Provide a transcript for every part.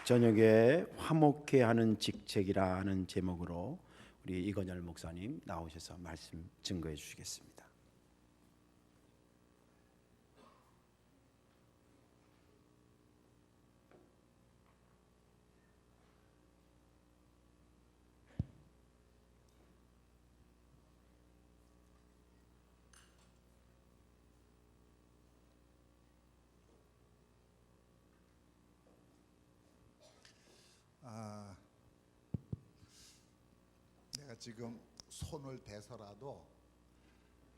저녁에 화목해 하는 직책이라는 제목으로 우리 이건열 목사님 나오셔서 말씀 증거해 주시겠습니다. 내가 지금 손을 대서라도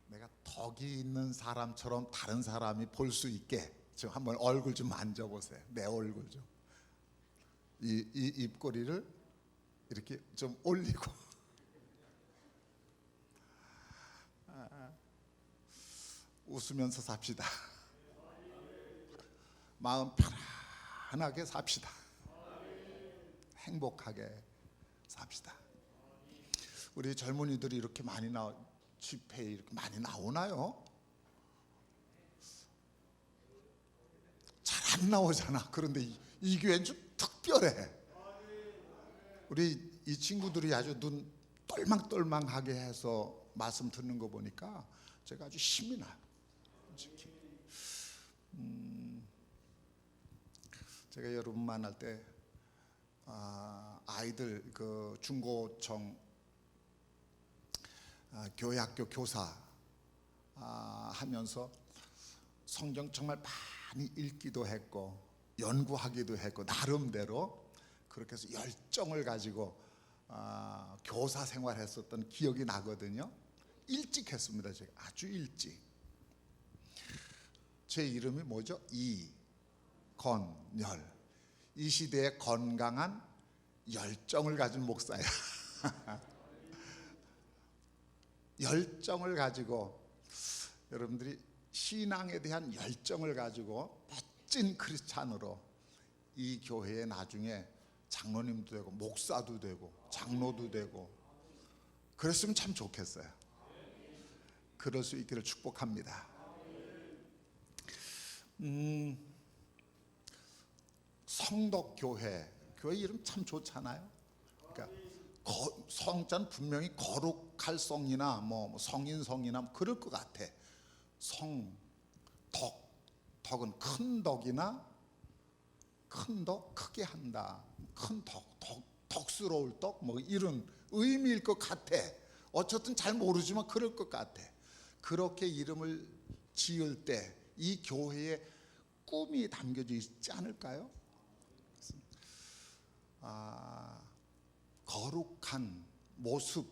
내가 덕이 있는 사람처럼 다른 사람이 볼 수 있게 지금 한번 얼굴 좀 만져보세요. 내 얼굴 좀. 이 입꼬리를 이렇게 좀 올리고 웃으면서 삽시다. 마음 편안하게 삽시다. 행복하게 삽시다. 우리 젊은이들이 이렇게 많이 집회에 이렇게 많이 나오나요? 잘 안 나오잖아. 그런데 이 교회는 좀 특별해. 우리 이 친구들이 아주 눈 똘망똘망하게 해서 말씀 듣는 거 보니까 제가 아주 힘이 나요. 제가 여러분 만날 때 아이들 그 중고청 교회학교 교사 하면서 성경 정말 많이 읽기도 했고 연구하기도 했고 나름대로 그렇게 해서 열정을 가지고 교사 생활했었던 기억이 나거든요. 일찍 했습니다. 제가 아주 일찍. 제 이름이 뭐죠? 이건열. 이 시대에 건강한 열정을 가진 목사야. 열정을 가지고 여러분들이 신앙에 대한 열정을 가지고 멋진 크리스찬으로 이 교회에 나중에 장로님도 되고 목사도 되고 장로도 되고 그랬으면 참 좋겠어요. 그럴 수 있기를 축복합니다. 성덕교회, 교회 이름 참 좋잖아요. 그러니까 성자는 분명히 거룩할 성이나 뭐 성인성이나 그럴 것 같아. 덕은 큰 덕이나 큰 덕, 크게 한다. 큰 덕스러울 덕, 뭐 이런 의미일 것 같아. 어쨌든 잘 모르지만 그럴 것 같아. 그렇게 이름을 지을 때 이 교회에 꿈이 담겨져 있지 않을까요? 거룩한 모습,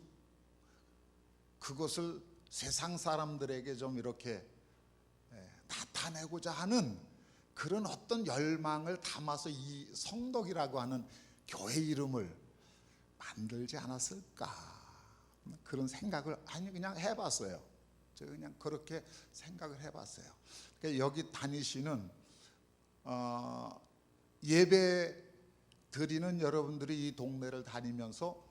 그것을 세상 사람들에게 좀 이렇게 나타내고자 하는 그런 어떤 열망을 담아서 이 성덕이라고 하는 교회 이름을 만들지 않았을까, 그런 생각을 그냥 해봤어요. 제가 그냥 그렇게 생각을 해봤어요. 그러니까 여기 다니시는 예배 드리는 여러분들이 이 동네를 다니면서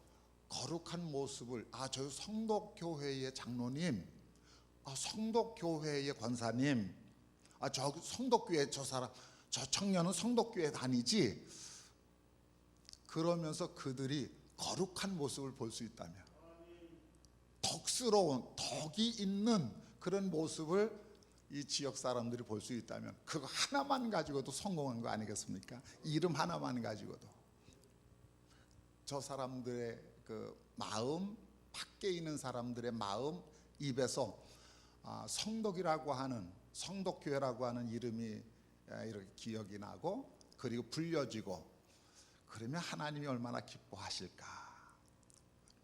거룩한 모습을 저 성덕교회의 장로님, 성덕교회의 권사님, 저 성덕교회 저 사람, 저 청년은 성덕교회 다니지, 그러면서 그들이 거룩한 모습을 볼 수 있다면, 덕스러운 덕이 있는 그런 모습을 이 지역 사람들이 볼 수 있다면 그거 하나만 가지고도 성공한 거 아니겠습니까? 이름 하나만 가지고도 저 사람들의 그 마음, 밖에 있는 사람들의 마음 입에서 성덕이라고 하는, 성덕교회라고 하는 이름이 이렇게 기억이 나고 그리고 불려지고, 그러면 하나님이 얼마나 기뻐하실까,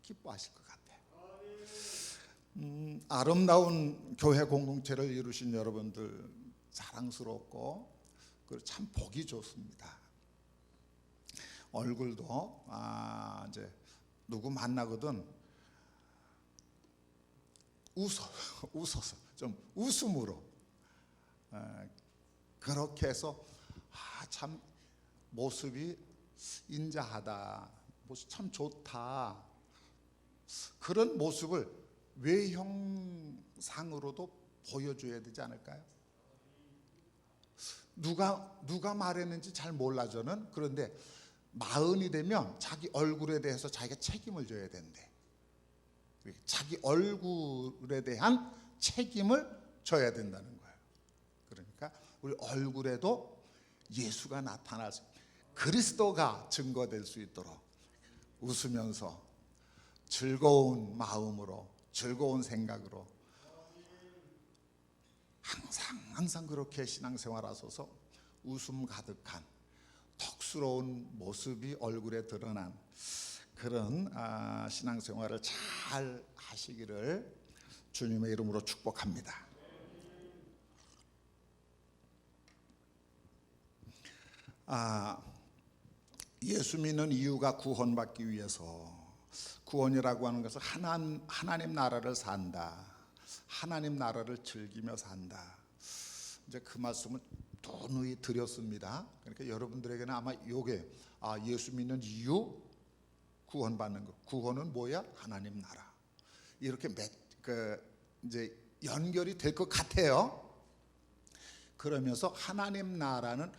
기뻐하실 것 같아요. 아름다운 교회 공동체를 이루신 여러분들 자랑스럽고 그리고 참 보기 좋습니다. 얼굴도 이제 누구 만나거든 웃어서 좀 웃음으로 그렇게 해서 참 모습이 인자하다, 모습 참 좋다, 그런 모습을 외형상으로도 보여줘야 되지 않을까요? 누가 말했는지 잘 몰라 저는. 그런데 40이 되면 자기 얼굴에 대해서 자기가 책임을 져야 된대. 자기 얼굴에 대한 책임을 져야 된다는 거예요. 그러니까 우리 얼굴에도 예수가 나타날 수, 그리스도가 증거될 수 있도록 웃으면서 즐거운 마음으로, 즐거운 생각으로 항상 그렇게 신앙생활하셔서 웃음 가득한 덕스러운 모습이 얼굴에 드러난 그런 신앙생활을 잘 하시기를 주님의 이름으로 축복합니다. 예수 믿는 이유가 구원받기 위해서. 구원이라고 하는 것은 하나님 나라를 산다, 하나님 나라를 즐기며 산다. 이제 그 말씀을 누누이 드렸습니다. 그러니까 여러분들에게는 아마 요게 예수 믿는 이유, 구원받는 것. 구원은 뭐야? 하나님 나라. 이렇게 이제 연결이 될 것 같아요. 그러면서 하나님 나라는,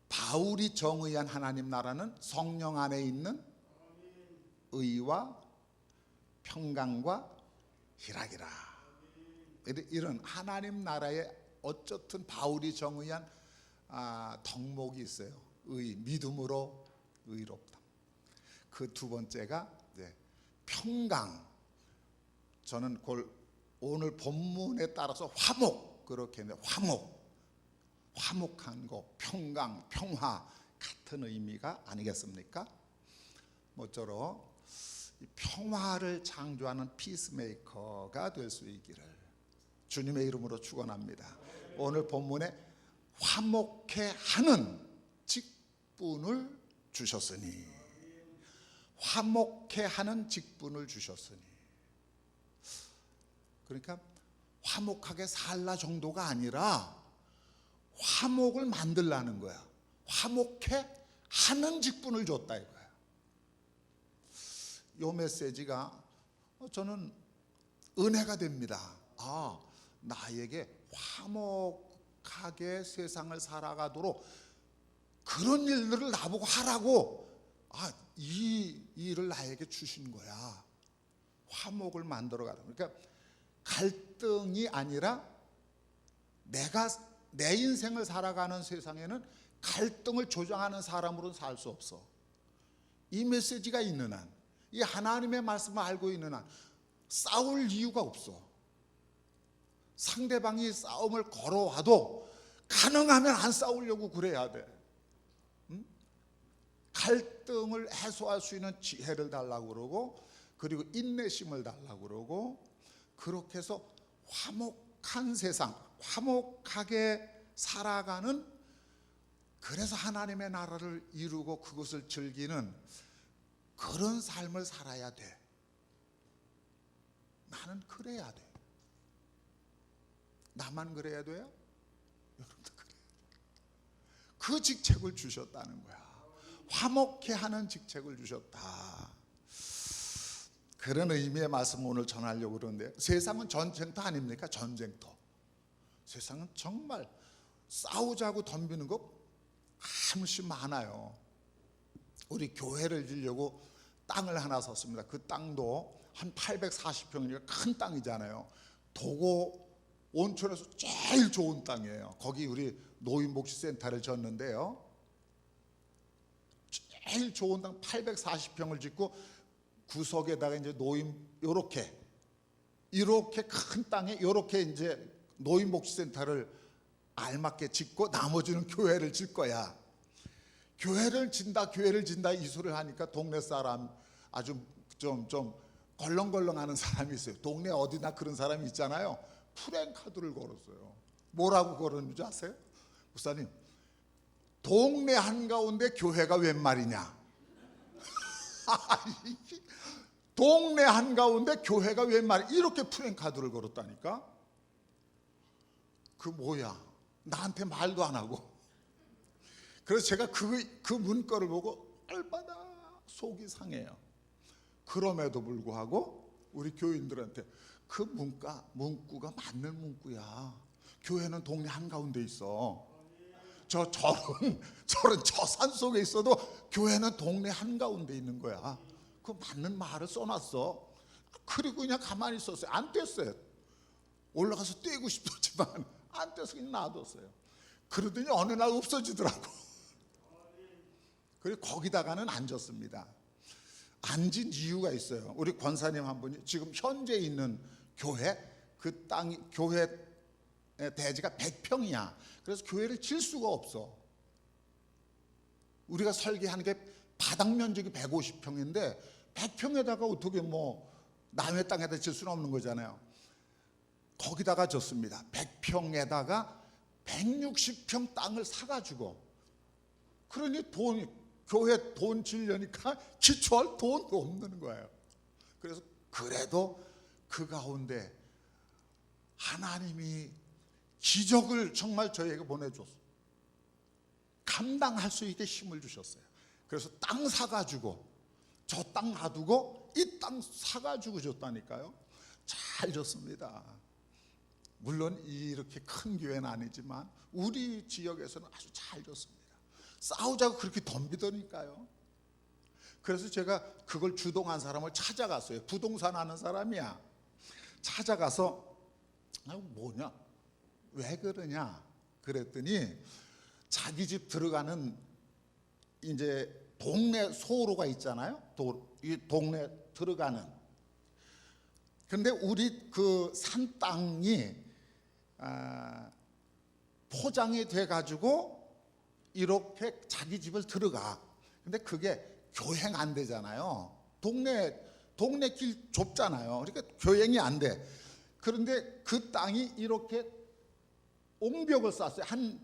바울이 정의한 하나님 나라는 성령 안에 있는 의와 평강과 희락이라. 이런 하나님 나라에 어쨌든 바울이 정의한 덕목이 있어요. 의, 믿음으로 의롭다. 그 두 번째가 평강. 저는 그걸 오늘 본문에 따라서 화목, 그렇게 했는데, 화목한 거, 평강, 평화 같은 의미가 아니겠습니까? 모쪼록 이 평화를 창조하는 피스메이커가 될 수 있기를 주님의 이름으로 축원합니다. 오늘 본문에 화목해 하는 직분을 주셨으니, 화목해 하는 직분을 주셨으니. 그러니까 화목하게 살라 정도가 아니라 화목을 만들라는 거야. 화목해 하는 직분을 줬다 이거야. 이 메시지가 저는 은혜가 됩니다. 나에게 화목하게 세상을 살아가도록 그런 일들을 나보고 하라고 이 일을 나에게 주신 거야. 화목을 만들어가라. 그러니까 갈등이 아니라 내 인생을 살아가는 세상에는 갈등을 조장하는 사람으로는 살 수 없어. 이 메시지가 있는 한, 이 하나님의 말씀을 알고 있는 한 싸울 이유가 없어. 상대방이 싸움을 걸어와도 가능하면 안 싸우려고 그래야 돼. 갈등을 해소할 수 있는 지혜를 달라고 그러고, 그리고 인내심을 달라고 그러고, 그렇게 해서 화목한 세상, 화목하게 살아가는, 그래서 하나님의 나라를 이루고 그것을 즐기는 그런 삶을 살아야 돼. 나는 그래야 돼. 나만 그래야 돼요? 여러분도 그래야 돼. 그 직책을 주셨다는 거야. 화목해 하는 직책을 주셨다. 그런 의미의 말씀 오늘 전하려고 그러는데, 세상은 전쟁터 아닙니까? 전쟁터. 세상은 정말 싸우자고 덤비는 거 한없이 많아요. 우리 교회를 지려고 땅을 하나 샀습니다. 그 땅도 한 840평이니까 큰 땅이잖아요. 도고 온천에서 제일 좋은 땅이에요. 거기 우리 노인복지센터를 졌는데요, 제일 좋은 땅 840평을 짓고 구석에다가 이제 이렇게 큰 땅에 이렇게 이제 노인복지센터를 알맞게 짓고 나머지는 교회를 질 거야. 교회를 진다 이 소리를 하니까 동네 사람, 아주 좀 걸렁걸렁하는 사람이 있어요. 동네 어디나 그런 사람이 있잖아요. 프랭카드를 걸었어요. 뭐라고 걸었는지 아세요? 목사님, 동네 한가운데 교회가 웬 말이냐? 동네 한가운데 교회가 웬 말이야? 이렇게 프랭카드를 걸었다니까. 그 뭐야? 나한테 말도 안 하고. 그래서 제가 그 문구를 보고 얼마나 속이 상해요. 그럼에도 불구하고 우리 교인들한테 그 문구가 맞는 문구야. 교회는 동네 한가운데 있어. 저런 저 산 속에 있어도 교회는 동네 한가운데 있는 거야. 그 맞는 말을 써놨어. 그리고 그냥 가만히 있었어요. 안 뗐어요. 올라가서 떼고 싶었지만 안 떼서 그냥 놔뒀어요. 그러더니 어느 날 없어지더라고. 그리고 거기다가는 앉았습니다. 앉은 이유가 있어요. 우리 권사님 한 분이 지금 현재 있는 교회, 그 땅이 교회 대지가 100평이야. 그래서 교회를 질 수가 없어. 우리가 설계하는 게 바닥 면적이 150평인데 100평에다가 어떻게 뭐 남의 땅에다 질 수는 없는 거잖아요. 거기다가 졌습니다. 100평에다가 160평 땅을 사가지고, 그러니 교회 돈 지려니까 기초할 돈도 없는 거예요. 그래서 그래도 그 가운데 하나님이 기적을 정말 저희에게 보내줬어요. 감당할 수 있게 힘을 주셨어요. 그래서 땅 사가지고, 저 땅 놔두고 이 땅 사가지고 줬다니까요. 잘 줬습니다. 물론 이렇게 큰 교회는 아니지만 우리 지역에서는 아주 잘 줬습니다. 싸우자고 그렇게 덤비더니까요. 그래서 제가 그걸 주동한 사람을 찾아갔어요. 부동산 하는 사람이야. 찾아가서 뭐냐, 왜 그러냐 그랬더니 자기 집 들어가는 이제 동네 소로가 있잖아요. 이 동네 들어가는. 근데 우리 그 산 땅이 포장이 돼 가지고 이렇게 자기 집을 들어가. 근데 그게 교행 안 되잖아요. 동네 길 좁잖아요. 그러니까 교행이 안 돼. 그런데 그 땅이 이렇게 옹벽을 쌓았어요. 한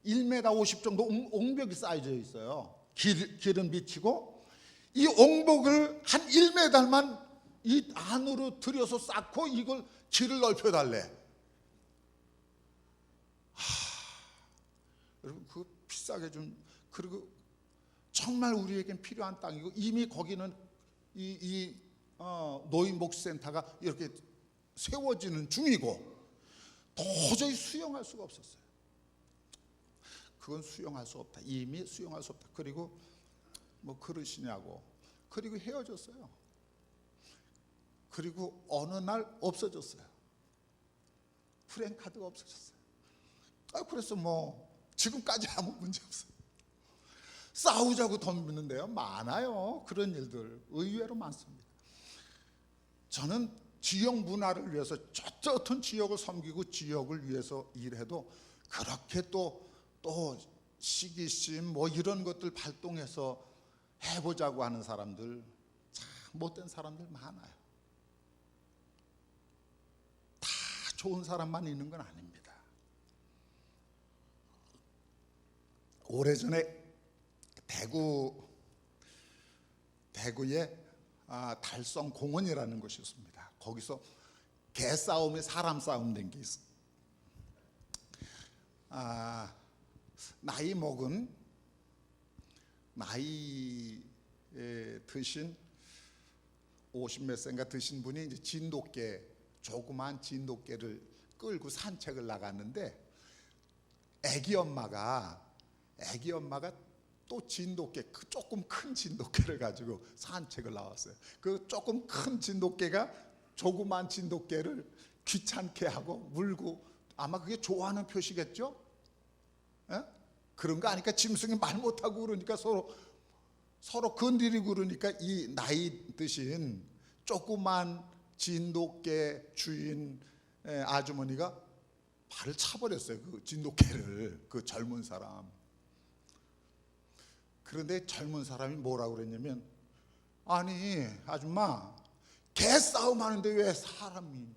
1m 50 정도 옹벽이 쌓여져 있어요. 길은 미치고, 이 옹벽을 한 1m만 이 안으로 들여서 쌓고 이걸 길을 넓혀달래. 여러분, 그 비싸게 좀, 그리고 정말 우리에겐 필요한 땅이고, 이미 거기는 노인복지센터가 이렇게 세워지는 중이고, 도저히 수용할 수가 없었어요. 그건 수용할 수 없다. 이미 수용할 수 없다. 그리고 뭐 그러시냐고. 그리고 헤어졌어요. 그리고 어느 날 없어졌어요. 프랜카드가 없어졌어요. 그래서 뭐 지금까지 아무 문제 없어요. 싸우자고 덤비는데요, 많아요. 그런 일들 의외로 많습니다. 저는 지역 문화를 위해서 어떤 지역을 섬기고 지역을 위해서 일해도 그렇게 또 시기심 뭐 이런 것들 발동해서 해보자고 하는 사람들, 참 못된 사람들 많아요. 다 좋은 사람만 있는 건 아닙니다. 오래전에 대구에 달성공원이라는 곳이 있습니다. 거기서 개싸움이 사람 싸움 된 게 있어요. 나이 먹은, 나이 드신 50몇 세인가 드신 분이 이제 진돗개, 조그만 진돗개를 끌고 산책을 나갔는데 애기 엄마가 또 진돗개, 그 조금 큰 진돗개를 가지고 산책을 나왔어요. 그 조금 큰 진돗개가 조그만 진돗개를 귀찮게 하고 물고, 아마 그게 좋아하는 표시겠죠? 에? 그런 거 아니까 짐승이 말 못하고 그러니까 서로 건드리고 그러니까 이 나이 드신 조그만 진돗개 주인 아주머니가 발을 차버렸어요. 그 진돗개를, 그 젊은 사람. 그런데 젊은 사람이 뭐라고 그랬냐면, 아니 아줌마, 개싸움 하는데 왜 사람이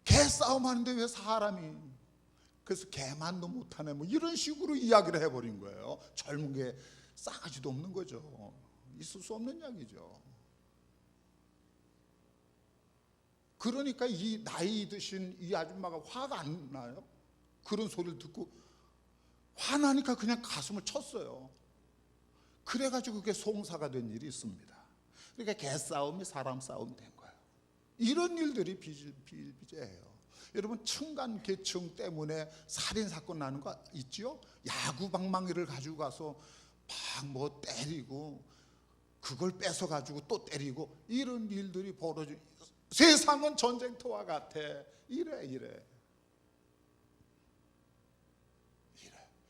개싸움 하는데 왜 사람이, 그래서 개만도 못하네 뭐 이런 식으로 이야기를 해버린 거예요. 젊은 게 싸가지도 없는 거죠. 있을 수 없는 이야기죠. 그러니까 이 나이 드신 이 아줌마가 화가 안 나요. 그런 소리를 듣고 화나니까 그냥 가슴을 쳤어요. 그래가지고 그게 송사가 된 일이 있습니다. 그러니까 개싸움이 사람 싸움이 된 거예요. 이런 일들이 비일비재해요. 여러분 층간 계층 때문에 살인 사건 나는 거 있지요? 야구 방망이를 가지고 가서 막 뭐 때리고 그걸 뺏어 가지고 또 때리고 이런 일들이 벌어지. 세상은 전쟁터와 같아. 이래.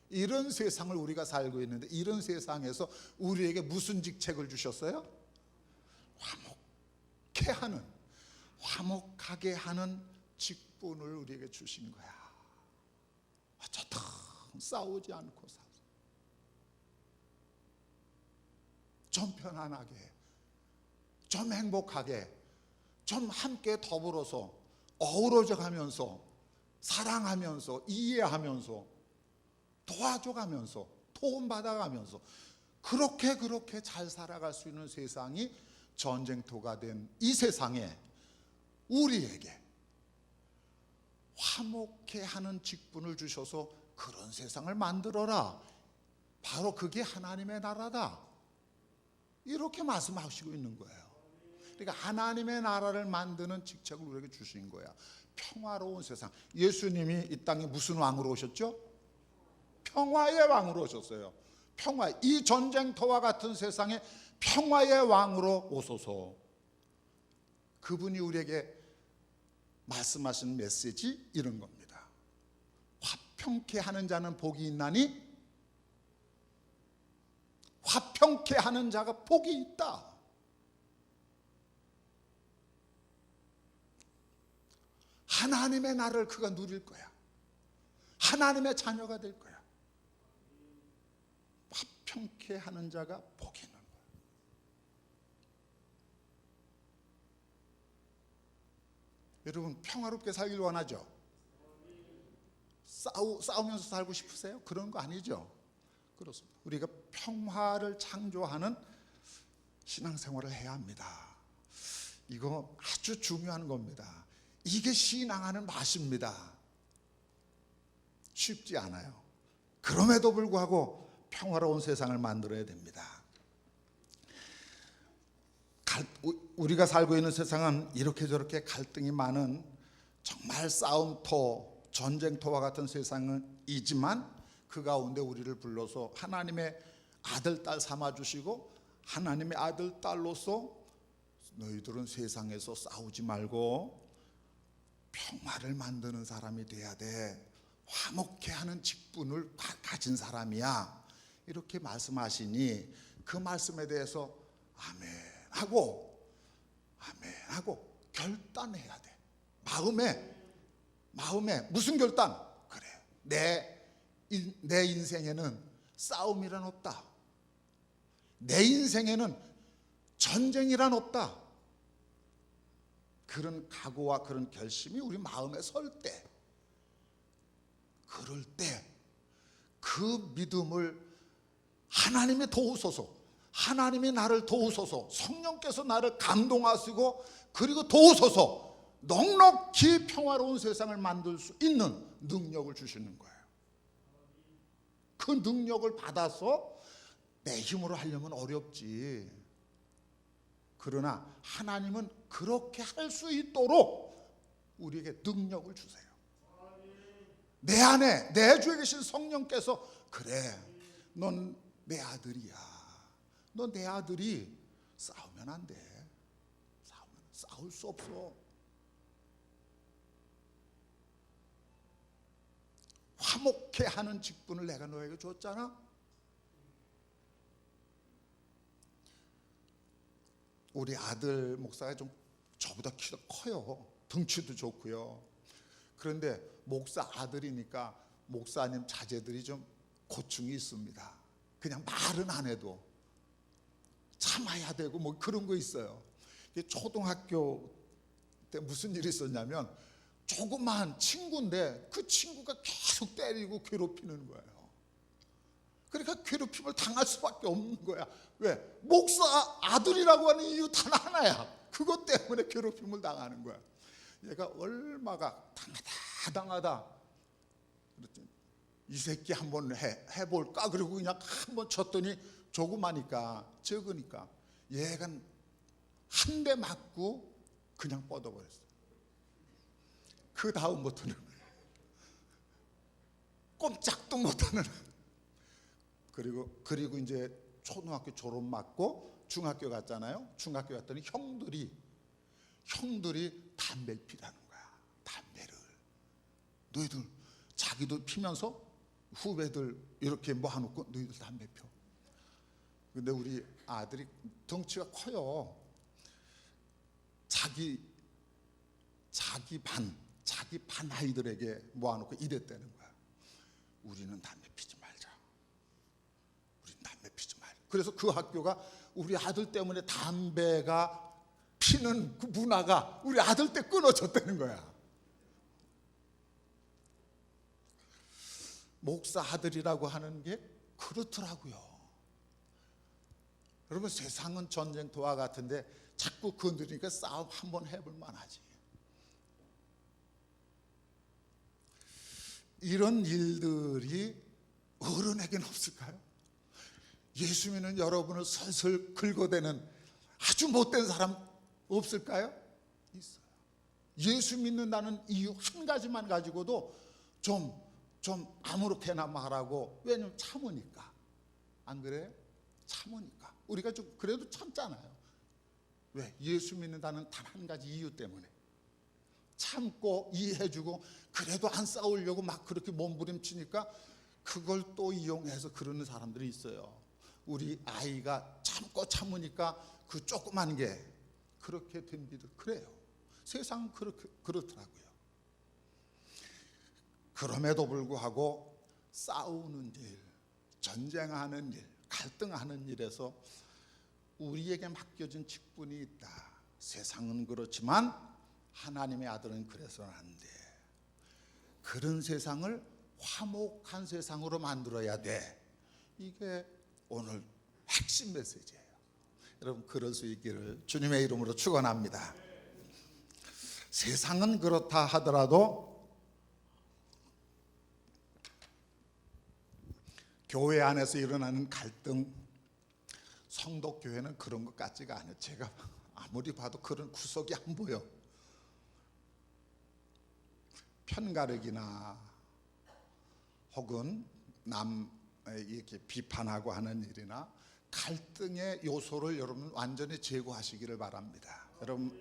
이런 세상을 우리가 살고 있는데, 이런 세상에서 우리에게 무슨 직책을 주셨어요? 화목하게 하는 직분을 우리에게 주신 거야. 어쩌다 싸우지 않고 살자. 좀 편안하게, 좀 행복하게, 좀 함께 더불어서 어우러져 가면서, 사랑하면서, 이해하면서, 도와줘가면서, 도움받아가면서 그렇게 잘 살아갈 수 있는 세상이 전쟁터가 된 이 세상에 우리에게 화목해 하는 직분을 주셔서 그런 세상을 만들어라. 바로 그게 하나님의 나라다. 이렇게 말씀하시고 있는 거예요. 그러니까 하나님의 나라를 만드는 직책을 우리에게 주신 거야. 평화로운 세상. 예수님이 이 땅에 무슨 왕으로 오셨죠? 평화의 왕으로 오셨어요. 평화. 이 전쟁터와 같은 세상에 평화의 왕으로 오소서. 그분이 우리에게 말씀하신 메시지 이런 겁니다. 화평케 하는 자는 복이 있나니? 화평케 하는 자가 복이 있다. 하나님의 나라를 그가 누릴 거야. 하나님의 자녀가 될 거야. 화평케 하는 자가 복이 있는 거야. 여러분 평화롭게 살길 원하죠? 싸우면서 살고 싶으세요? 그런 거 아니죠? 그렇습니다. 우리가 평화를 창조하는 신앙생활을 해야 합니다. 이거 아주 중요한 겁니다. 이게 신앙하는 맛입니다. 쉽지 않아요. 그럼에도 불구하고 평화로운 세상을 만들어야 됩니다. 우리가 살고 있는 세상은 이렇게 저렇게 갈등이 많은 정말 싸움터, 전쟁터와 같은 세상이지만 그 가운데 우리를 불러서 하나님의 아들, 딸 삼아주시고 하나님의 아들, 딸로서 너희들은 세상에서 싸우지 말고 평화를 만드는 사람이 돼야 돼. 화목케 하는 직분을 가진 사람이야. 이렇게 말씀하시니 그 말씀에 대해서 아멘하고 결단해야 돼. 마음에 무슨 결단? 그래. 내 인생에는 싸움이란 없다. 내 인생에는 전쟁이란 없다. 그런 각오와 그런 결심이 우리 마음에 설 때, 그럴 때 그 믿음을 하나님이 도우소서, 하나님이 나를 도우소서, 성령께서 나를 감동하시고 그리고 도우소서, 넉넉히 평화로운 세상을 만들 수 있는 능력을 주시는 거예요. 그 능력을 받아서 내 힘으로 하려면 어렵지. 그러나 하나님은 그렇게 할 수 있도록 우리에게 능력을 주세요. 내 안에 내 주에 계신 성령께서 그래, 넌 내 아들이야. 너 내 아들이 싸우면 안 돼. 싸울 수 없어. 화목케 하는 직분을 내가 너에게 줬잖아. 우리 아들 목사가 좀 저보다 키도 커요. 덩치도 좋고요. 그런데 목사 아들이니까 목사님 자제들이 좀 고충이 있습니다. 그냥 말은 안 해도 참아야 되고 뭐 그런 거 있어요. 초등학교 때 무슨 일이 있었냐면 조그만 친구인데 그 친구가 계속 때리고 괴롭히는 거예요. 그러니까 괴롭힘을 당할 수밖에 없는 거야. 왜? 목사 아들이라고 하는 이유 단 하나야. 그것 때문에 괴롭힘을 당하는 거야. 얘가 얼마가 당하다. 그랬더니 이 새끼 한번 해볼까? 그리고 그냥 한번 쳤더니 조그마니까, 적으니까 얘가 한 대 맞고 그냥 뻗어버렸어. 그 다음부터는 꼼짝도 못하는. 그리고 이제 초등학교 졸업 맞고 중학교 갔잖아요. 중학교 갔더니 형들이 담배를 피라는 거야. 담배를. 너희들 자기도 피면서 후배들 이렇게 모아놓고 너희들 담배 펴. 근데 우리 아들이 덩치가 커요. 자기 반 아이들에게 모아놓고 이랬다는 거야. 우리는 담배 피지 말자. 우리는 담배 피지 말자. 그래서 그 학교가 우리 아들 때문에 담배가 피는 그 문화가 우리 아들 때 끊어졌다는 거야. 목사 아들이라고 하는 게 그렇더라고요. 여러분, 세상은 전쟁터와 같은데 자꾸 건드리니까 싸움 한번 해볼 만하지. 이런 일들이 어른에게는 없을까요? 예수 믿는 여러분을 슬슬 긁어대는 아주 못된 사람 없을까요? 있어요. 예수 믿는다는 이유 한 가지만 가지고도 좀 아무렇게나 말하고, 왜냐면 참으니까. 안 그래요? 참으니까. 우리가 좀 그래도 참잖아요. 왜? 예수 믿는다는 단 한 가지 이유 때문에. 참고 이해해주고, 그래도 안 싸우려고 막 그렇게 몸부림치니까 그걸 또 이용해서 그러는 사람들이 있어요. 우리 아이가 참으니까 그 조그만 게 그렇게 됩니다. 그래요. 세상은 그렇더라고요. 그럼에도 불구하고 싸우는 일, 전쟁하는 일, 갈등하는 일에서 우리에게 맡겨진 직분이 있다. 세상은 그렇지만 하나님의 아들은 그래서는 안 돼. 그런 세상을 화목한 세상으로 만들어야 돼. 이게 오늘 핵심 메시지예요. 여러분, 그럴 수 있기를 주님의 이름으로 축원합니다. 세상은 그렇다 하더라도 교회 안에서 일어나는 갈등, 성도교회는 그런 것 같지가 않아요. 제가 아무리 봐도 그런 구석이 안 보여. 편가르기나 혹은 남 이렇게 비판하고 하는 일이나 갈등의 요소를 여러분 완전히 제거하시기를 바랍니다.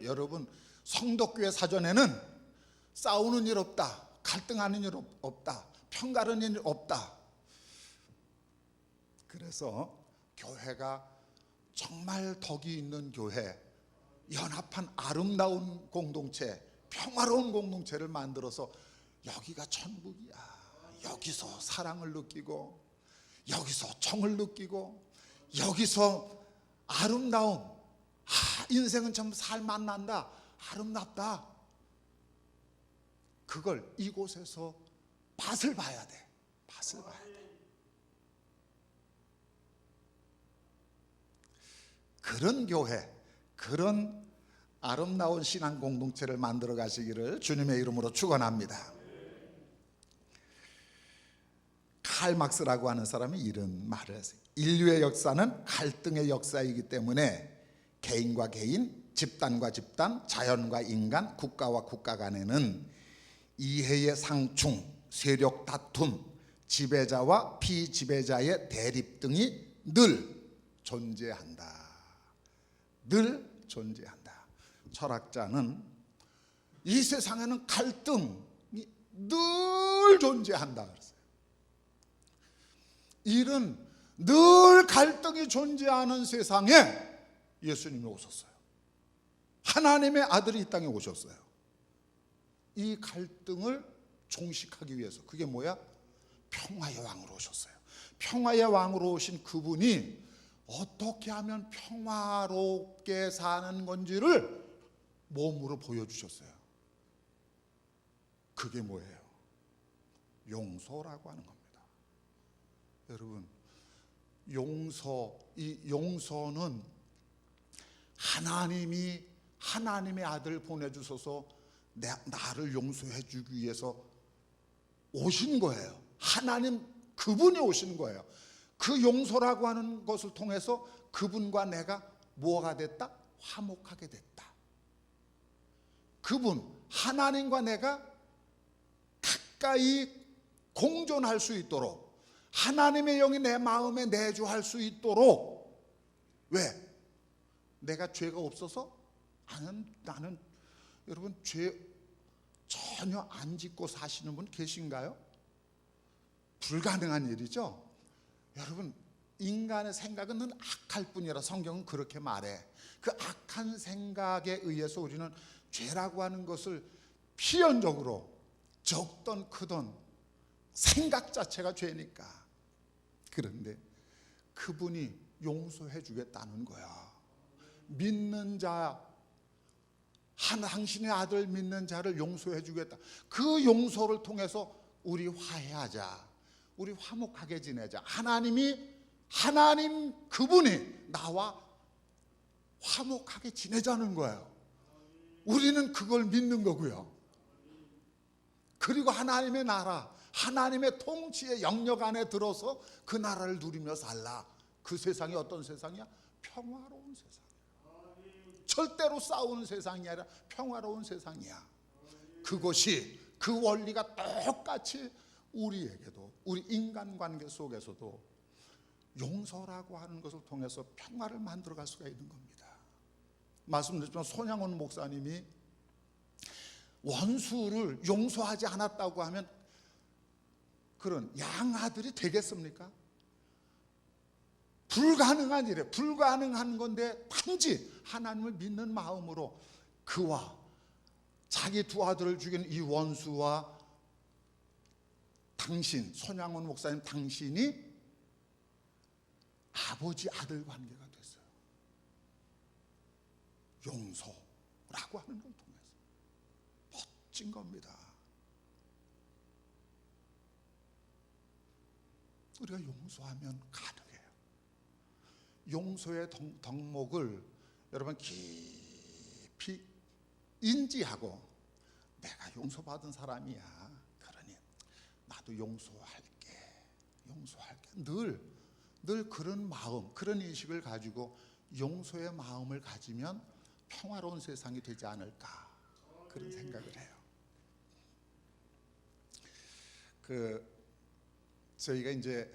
여러분 성도교회 사전에는 싸우는 일 없다, 갈등하는 일 없다, 편가르는 일 없다. 그래서 교회가 정말 덕이 있는 교회, 연합한 아름다운 공동체, 평화로운 공동체를 만들어서 여기가 천국이야. 여기서 사랑을 느끼고, 여기서 정을 느끼고, 여기서 아름다움, 인생은 참 살맛난다, 아름답다. 그걸 이곳에서 맛을 봐야 돼. 맛을 봐야 돼. 그런 교회, 그런 아름다운 신앙 공동체를 만들어 가시기를 주님의 이름으로 축원합니다. 칼 막스라고 하는 사람이 이런 말을 했어요. 인류의 역사는 갈등의 역사이기 때문에 개인과 개인, 집단과 집단, 자연과 인간, 국가와 국가 간에는 이해의 상충, 세력 다툼, 지배자와 피지배자의 대립 등이 늘 존재한다. 늘 존재한다. 철학자는 이 세상에는 갈등이 늘 존재한다 그랬어요. 이런 늘 갈등이 존재하는 세상에 예수님이 오셨어요. 하나님의 아들이 이 땅에 오셨어요. 이 갈등을 종식하기 위해서. 그게 뭐야? 평화의 왕으로 오셨어요. 평화의 왕으로 오신 그분이 어떻게 하면 평화롭게 사는 건지를 몸으로 보여주셨어요. 그게 뭐예요? 용서라고 하는 겁니다. 여러분, 이 용서는 하나님이 하나님의 아들 보내주셔서 나를 용서해 주기 위해서 오신 거예요. 하나님 그분이 오신 거예요. 그 용서라고 하는 것을 통해서 그분과 내가 뭐가 됐다? 화목하게 됐다. 그분 하나님과 내가 가까이 공존할 수 있도록, 하나님의 영이 내 마음에 내주할 수 있도록. 왜? 내가 죄가 없어서? 나는 여러분 죄 전혀 안 짓고 사시는 분 계신가요? 불가능한 일이죠. 여러분, 인간의 생각은 늘 악할 뿐이라 성경은 그렇게 말해. 그 악한 생각에 의해서 우리는 죄라고 하는 것을 필연적으로, 적던 크던 생각 자체가 죄니까. 그런데 그분이 용서해 주겠다는 거야. 믿는 자, 당신의 아들 믿는 자를 용서해 주겠다. 그 용서를 통해서 우리 화해하자, 우리 화목하게 지내자. 하나님 그분이 나와 화목하게 지내자는 거예요. 우리는 그걸 믿는 거고요. 그리고 하나님의 나라, 하나님의 통치의 영역 안에 들어서 그 나라를 누리며 살라. 그 세상이 어떤 세상이야? 평화로운 세상. 절대로 싸우는 세상이 아니라 평화로운 세상이야. 그것이, 그 원리가 똑같이 우리에게도, 우리 인간관계 속에서도 용서라고 하는 것을 통해서 평화를 만들어갈 수가 있는 겁니다. 말씀드렸지만 손양원 목사님이 원수를 용서하지 않았다고 하면 그런 양아들이 되겠습니까? 불가능한 일이에요. 불가능한 건데 단지 하나님을 믿는 마음으로 그와 자기 두 아들을 죽인 이 원수와 당신, 손양원 목사님 당신이 아버지 아들 관계가 됐어요. 용서라고 하는 걸 통해서. 멋진 겁니다. 우리가 용서하면 가능해요. 용서의 덕목을 여러분 깊이 인지하고, 내가 용서받은 사람이야, 그러니 나도 용서할게. 늘 그런 마음, 그런 인식을 가지고 용서의 마음을 가지면 평화로운 세상이 되지 않을까, 그런 생각을 해요. 저희가 이제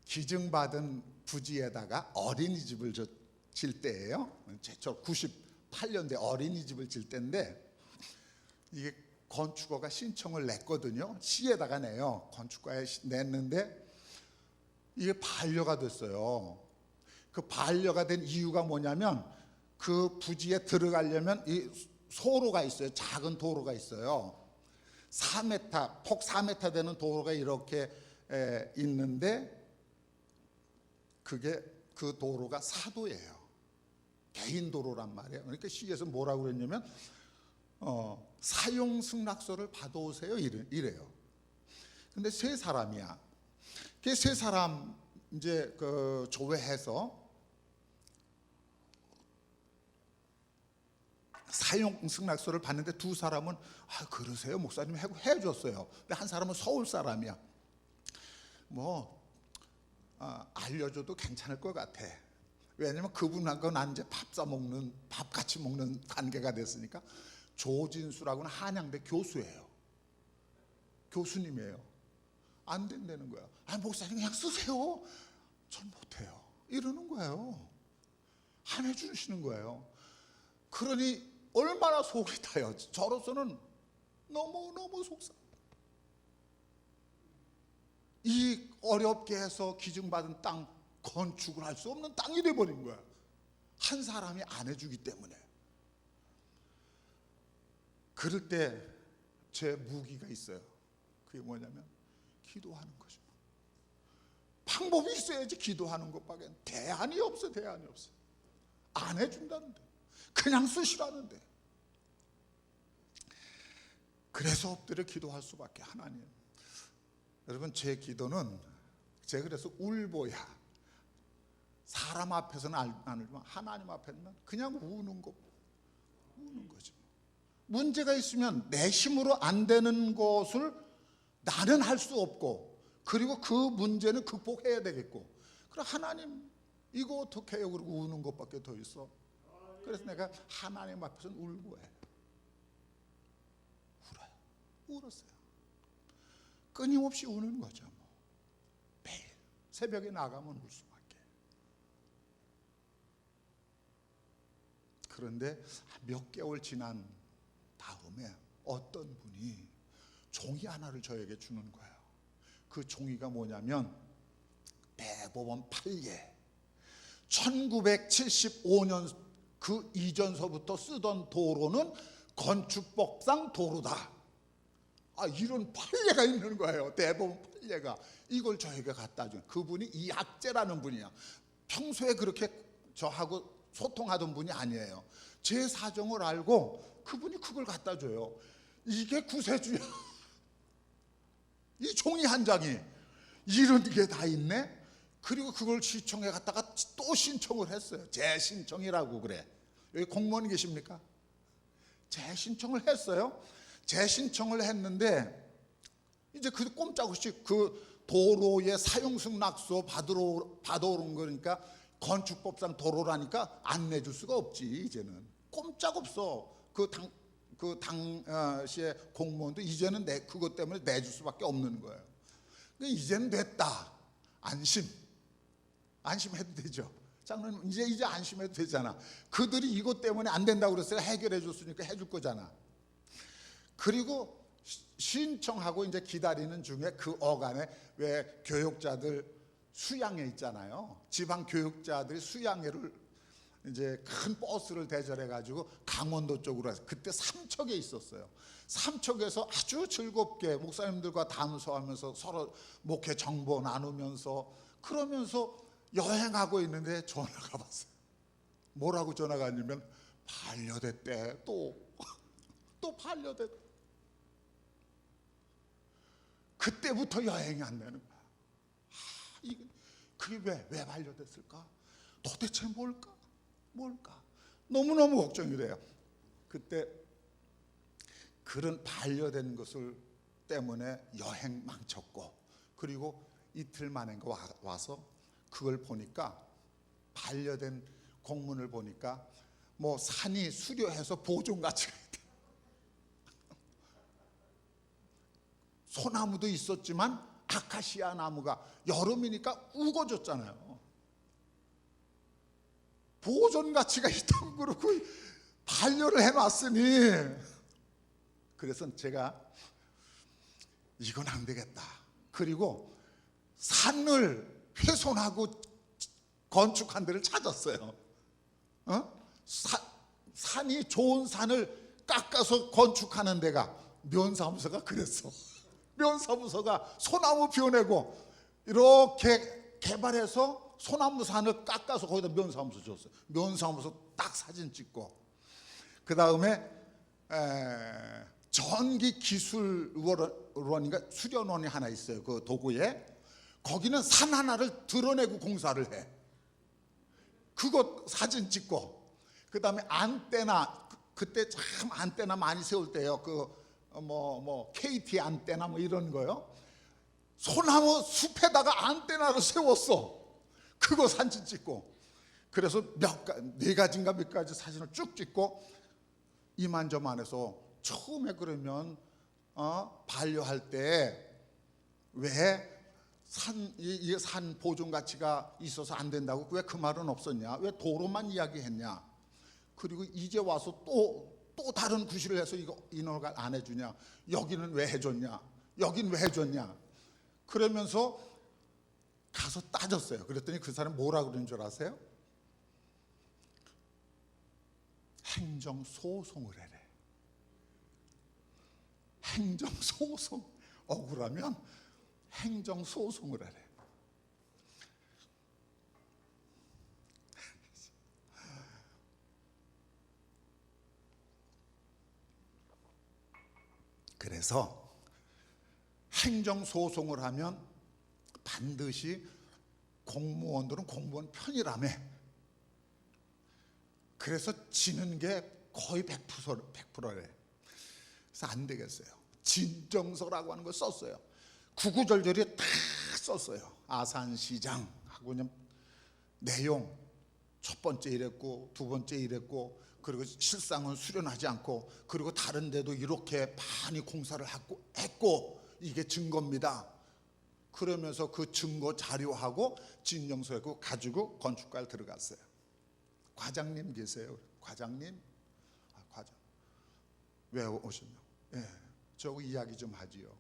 기증받은 부지에다가 어린이집을 질 때예요. 제가 98년대 어린이집을 질 때인데, 이게 건축가가 신청을 냈거든요. 시에다가 내요. 건축가에 냈는데 이게 반려가 됐어요. 그 반려가 된 이유가 뭐냐면, 그 부지에 들어가려면 이 소로가 있어요. 작은 도로가 있어요. 4m, 폭 4m 되는 도로가 이렇게 있는데, 그 도로가 사도예요. 개인 도로란 말이에요. 그러니까 시에서 뭐라고 그랬냐면 사용 승낙서를 받아오세요, 이래요. 근데 세 사람이야. 그 세 사람 이제 조회해서 사용 승낙서를 받는데, 두 사람은 그러세요 목사님 해줬어요. 근데 한 사람은 서울 사람이야. 알려줘도 괜찮을 것 같아. 왜냐면 그분하고 난 이제 밥 같이 먹는 관계가 됐으니까. 조진수라고는 한양대 교수예요. 교수님이에요. 안 된다는 거야. 목사님 그냥 쓰세요. 전 못해요. 이러는 거예요. 안 해주시는 거예요. 그러니 얼마나 속이 타요. 저로서는 너무 속상. 이 어렵게 해서 기증받은 땅, 건축을 할 수 없는 땅이 돼버린 거야. 한 사람이 안 해주기 때문에. 그럴 때 제 무기가 있어요. 그게 뭐냐면 기도하는 거죠. 방법이 있어야지. 기도하는 것밖에 대안이 없어. 안 해준다는데, 그냥 쓰시라는데. 그래서 엎드려 기도할 수밖에. 하나님, 여러분 제 기도는, 제가 그래서 울보야. 사람 앞에서는 안 울지만 하나님 앞에는 그냥 우는 거죠. 문제가 있으면 내 힘으로 안 되는 것을 나는 할 수 없고, 그리고 그 문제는 극복해야 되겠고, 그럼 하나님 이거 어떻게 해요? 그러고 우는 것밖에 더 있어. 그래서 내가 하나님 앞에서는 울고 해요. 울어요. 울었어요. 끊임없이 우는 거죠. 뭐. 매일 새벽에 나가면 울 수밖에. 그런데 몇 개월 지난 다음에 어떤 분이 종이 하나를 저에게 주는 거예요. 그 종이가 뭐냐면 대법원 판례 1975년 그 이전서부터 쓰던 도로는 건축법상 도로다. 이런 판례가 있는 거예요. 대법원 판례가. 이걸 저에게 갖다 준 그분이 이학재라는 분이야. 평소에 그렇게 저하고 소통하던 분이 아니에요. 제 사정을 알고 그분이 그걸 갖다 줘요. 이게 구세주야. 이 종이 한 장이 이런 게 다 있네. 그리고 그걸 시청에 갔다가 또 신청을 했어요. 재신청이라고 그래. 여기 공무원 계십니까? 재신청을 했어요. 재신청을 했는데 이제 그 꼼짝없이 그 도로의 사용승낙서 받아오는 거니까 건축법상 도로라니까 안 내줄 수가 없지. 이제는 꼼짝없어. 그 당시에 공무원도 이제는 그것 때문에 내줄 수밖에 없는 거예요. 이제는 됐다. 안심해도 되죠. 장로님 이제 안심해도 되잖아. 그들이 이것 때문에 안 된다고 그랬어요. 해결해 줬으니까 해줄 거잖아. 그리고 신청하고 이제 기다리는 중에 그 어간에 왜 교육자들 수양회 있잖아요. 지방 교육자들이 수양회를 이제 큰 버스를 대절해 가지고 강원도 쪽으로 해서 그때 삼척에 있었어요. 삼척에서 아주 즐겁게 목사님들과 담소하면서 서로 목회 정보 나누면서 그러면서 여행하고 있는데 전화가 왔어요. 뭐라고 전화가 왔냐면 반려됐대. 또 반려됐대. 그때부터 여행이 안 되는 거야. 그게 왜 반려됐을까? 도대체 뭘까? 너무너무 걱정이 돼요. 그때 그런 반려된 것을 때문에 여행 망쳤고 그리고 이틀 만에 와서 그걸 보니까 반려된 공문을 보니까 뭐 산이 수려해서 보존 가치가 있다. 소나무도 있었지만 아카시아 나무가 여름이니까 우거졌잖아요. 보존 가치가 있다고 그러고 반려를 해놨으니 그래서 제가 이건 안 되겠다. 그리고 산을 훼손하고 건축한 데를 찾았어요. 산이 좋은 산을 깎아서 건축하는 데가 면사무소가 그랬어. 면사무소가 소나무 비워내고 이렇게 개발해서 소나무 산을 깎아서 거기다 면사무소 줬어요. 면사무소 딱 사진 찍고 그 다음에 전기기술원인가 수련원이 하나 있어요. 그 도구에 거기는 산 하나를 드러내고 공사를 해. 그거 사진 찍고 그 다음에 안테나 그때 참 안테나 많이 세울 때요. KT 안테나 뭐 이런 거요. 소나무 숲에다가 안테나를 세웠어. 그거 사진 찍고 그래서 네 가지인가 몇 가지 사진을 쭉 찍고 이만저만해서 처음에 그러면 반려할 때 왜 산 보존 가치가 있어서 안 된다고 왜 그 말은 없었냐? 왜 도로만 이야기했냐? 그리고 이제 와서 또 다른 구실을 해서 이거 인허가 안 해주냐? 여기는 왜 해줬냐? 여긴 왜 해줬냐? 그러면서 가서 따졌어요. 그랬더니 그 사람 뭐라 그러는 줄 아세요? 행정소송을 해래. 행정소송. 억울하면 행정소송을 하래. 그래서 행정소송을 하면 반드시 공무원들은 공무원 편이라며. 그래서 지는 게 거의 100%래. 그래서 안 되겠어요. 진정서라고 하는 걸 썼어요. 구구절절히 다 썼어요. 아산시장하고 그냥 내용 첫 번째 이랬고 두 번째 이랬고 그리고 실상은 수련하지 않고, 그리고 다른 데도 이렇게 많이 공사를 했고 이게 증거입니다. 그러면서 그 증거 자료하고 진정서에 가지고 건축과를 들어갔어요. 과장님 계세요. 과장님, 과장 왜 오셨냐고. 예, 저하고 이야기 좀 하지요.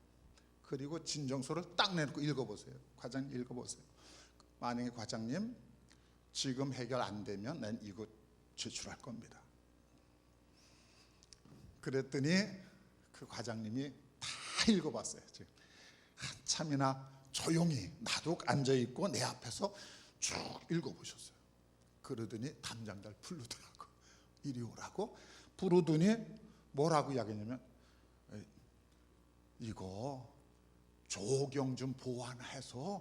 그리고 진정서를 딱 내놓고 읽어보세요. 과장님 읽어보세요. 만약에 과장님 지금 해결 안 되면 난 이거 제출할 겁니다. 그랬더니 그 과장님이 다 읽어봤어요. 한참이나 조용히 나도 앉아있고 내 앞에서 쭉 읽어보셨어요. 그러더니 담당자를 부르더라고. 이리 오라고 부르더니 뭐라고 이야기했냐면, 이거 조경 좀 보완해서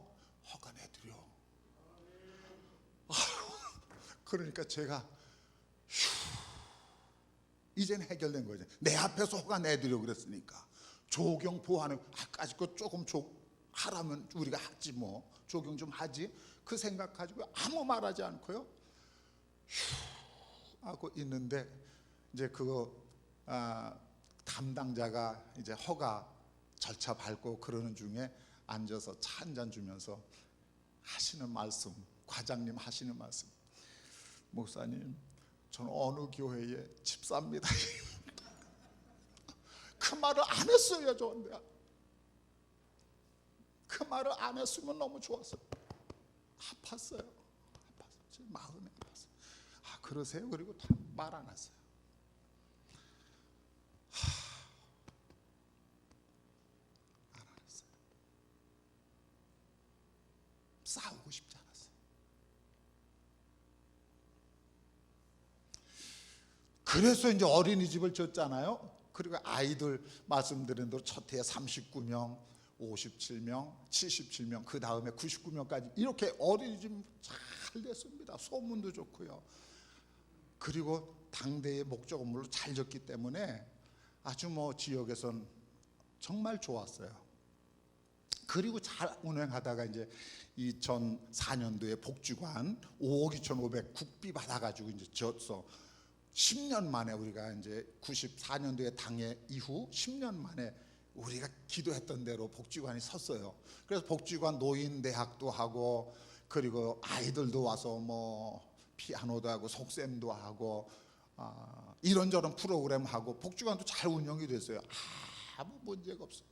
허가내드려. 그러니까 제가 이제는 해결된 거죠. 내 앞에서 허가내드려 그랬으니까 조경 보완을 아까지 거 조금 하라면 우리가 하지 뭐, 조경 좀 하지, 그 생각 가지고 아무 말하지 않고요 하고 있는데, 이제 그거 담당자가 이제 허가 절차 밟고 그러는 중에 앉아서 차 한 잔 주면서 하시는 말씀, 과장님 하시는 말씀, 목사님 저는 어느 교회에 집사입니다. 그 말을 안 했어야 좋은데, 그 말을 안 했으면 너무 좋았어요. 아팠어요. 제 마음이 아팠어요. 아 그러세요? 그리고 말 안 했어요. 안 했어요. 싸우고 싶지 않았어요. 그래서 이제 어린이집을 줬잖아요. 그리고 아이들 말씀드린 대로 첫 해에 39명, 57명, 77명, 그 다음에 99명까지 이렇게 어린이집 잘 됐습니다. 소문도 좋고요. 그리고 당대의 목적 업무를 잘 졌기 때문에 아주 뭐 지역에선 정말 좋았어요. 그리고 잘 운행하다가 이제 2004년도에 복지관 5억 2,500 국비 받아가지고 이제 졌어. 10년 만에 우리가 이제 94년도에 당해 이후 10년 만에 우리가 기도했던 대로 복지관이 섰어요. 그래서 복지관 노인대학도 하고, 그리고 아이들도 와서 뭐 피아노도 하고 속셈도 하고 이런저런 프로그램 하고, 복지관도 잘 운영이 됐어요. 아무 문제가 없어요.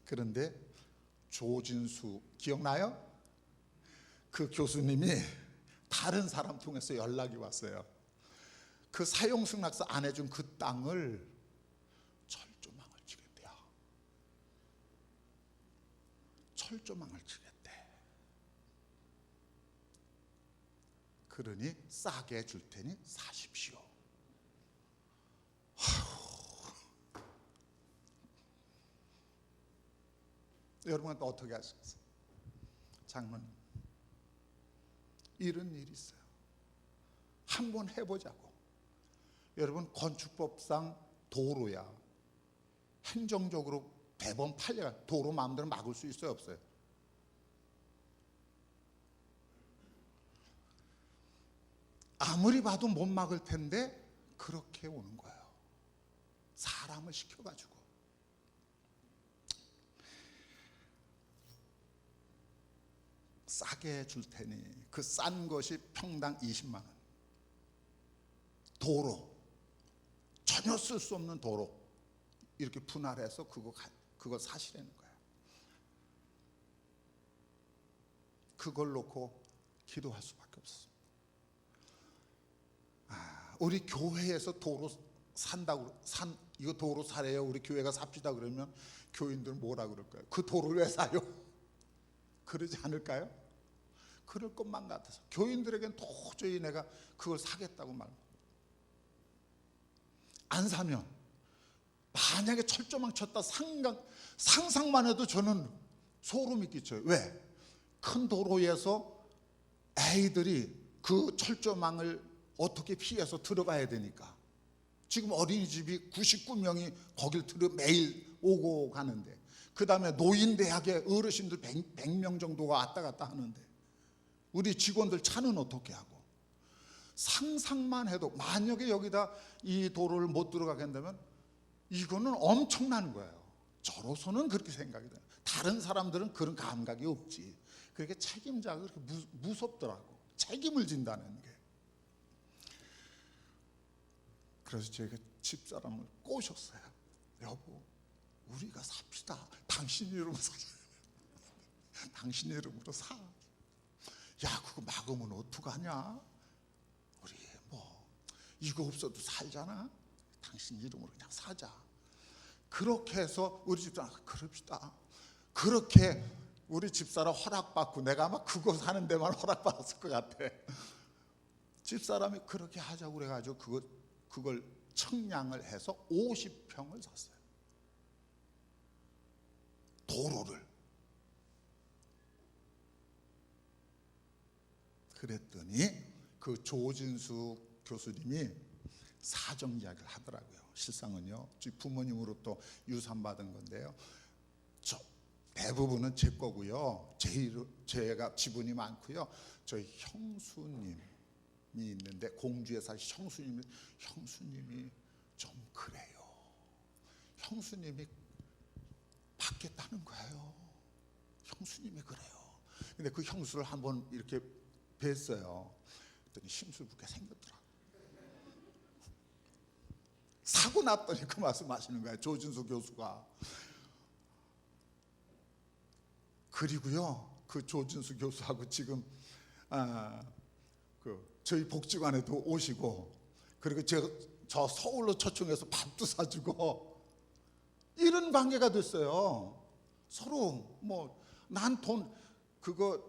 그런데 조진수 기억나요? 그 교수님이 다른 사람 통해서 연락이 왔어요. 그 사용승낙서 안 해준 그 땅을 철조망을 치겠대요. 철조망을 치겠대. 그러니 싸게 줄 테니 사십시오. 여러분은 또 어떻게 하시겠어요? 장로님, 이런 일이 있어요. 한번 해보자고. 여러분, 건축법상 도로야 행정적으로 대법원 판례가 도로 마음대로 막을 수 있어요, 없어요? 아무리 봐도 못 막을 텐데 그렇게 오는 거예요. 사람을 시켜가지고. 싸게 줄 테니, 그 싼 것이 평당 20만 원. 도로, 전혀 쓸 수 없는 도로 이렇게 분할해서 그거 사시라는 거예요. 그걸 놓고 기도할 수밖에 없었습니다. 우리 교회에서 도로 산다고, 이거 도로 사래요, 우리 교회가 삽시다 그러면 교인들은 뭐라 그럴까요? 그 도로를 왜 사요? 그러지 않을까요? 그럴 것만 같아서 교인들에겐 도저히 내가 그걸 사겠다고 말. 안 사면 만약에 철조망 쳤다 상상만 해도 저는 소름이 끼쳐요. 왜? 큰 도로에서 애들이 그 철조망을 어떻게 피해서 들어가야 되니까. 지금 어린이집이 99명이 거길 매일 오고 가는데, 그 다음에 노인대학에 어르신들 100명 정도가 왔다 갔다 하는데, 우리 직원들 차는 어떻게 하고, 상상만 해도 만약에 여기다 이 도로를 못 들어가게 한다면 이거는 엄청난 거예요. 저로서는 그렇게 생각이 돼요. 다른 사람들은 그런 감각이 없지. 그렇게 책임자가 그렇게 무섭더라고. 책임을 진다는 게. 그래서 제가 집사람을 꼬셨어요. 여보, 우리가 삽시다. 당신 이름으로 사자. 당신 이름으로 사. 야, 그거 막으면 어떡하냐? 우리 뭐 이거 없어도 살잖아. 당신 이름으로 그냥 사자. 그렇게 해서 우리 집사람 그럽시다. 그렇게 우리 집사람 허락받고, 내가 아마 그거 사는 데만 허락받았을 것 같아. 집사람이 그렇게 하자고 그래가지고 그걸 청량을 해서 50평을 샀어요. 도로를. 그랬더니 그 조진수 교수님이 사정 이야기를 하더라고요. 실상은요, 부모님으로 또 유산받은 건데요, 대부분은 제 거고요. 제가 지분이 많고요. 저희 형수님이 있는데, 공주에 사실 형수님이 좀 그래요. 형수님이 받겠다는 거예요. 형수님이 그래요. 근데 그 형수를 한번 이렇게 뵀어요. 그랬더니 심술붓게 생겼더라. 사고 났더니 그 말씀하시는 거예요, 조진수 교수가. 그리고요, 그 조진수 교수하고 지금 저희 복지관에도 오시고, 그리고 저 서울로 초청해서 밥도 사주고, 이런 관계가 됐어요. 서로 뭐 난 돈 그거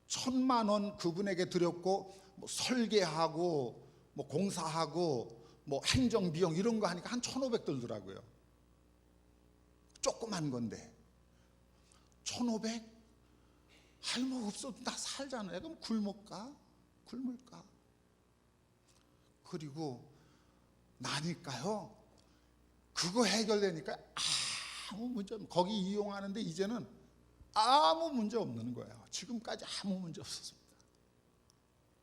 1,000만 원 그분에게 드렸고, 뭐 설계하고 뭐 공사하고 뭐 행정 비용 이런 거 하니까 한 1,500 들더라고요. 조그만 건데 1,500? 할머 없어도 나 살잖아요. 그럼 굶을까? 그리고 나니까요, 그거 해결되니까 아무 문제 없는, 거기 이용하는데 이제는 아무 문제 없는 거예요. 지금까지 아무 문제 없었습니다.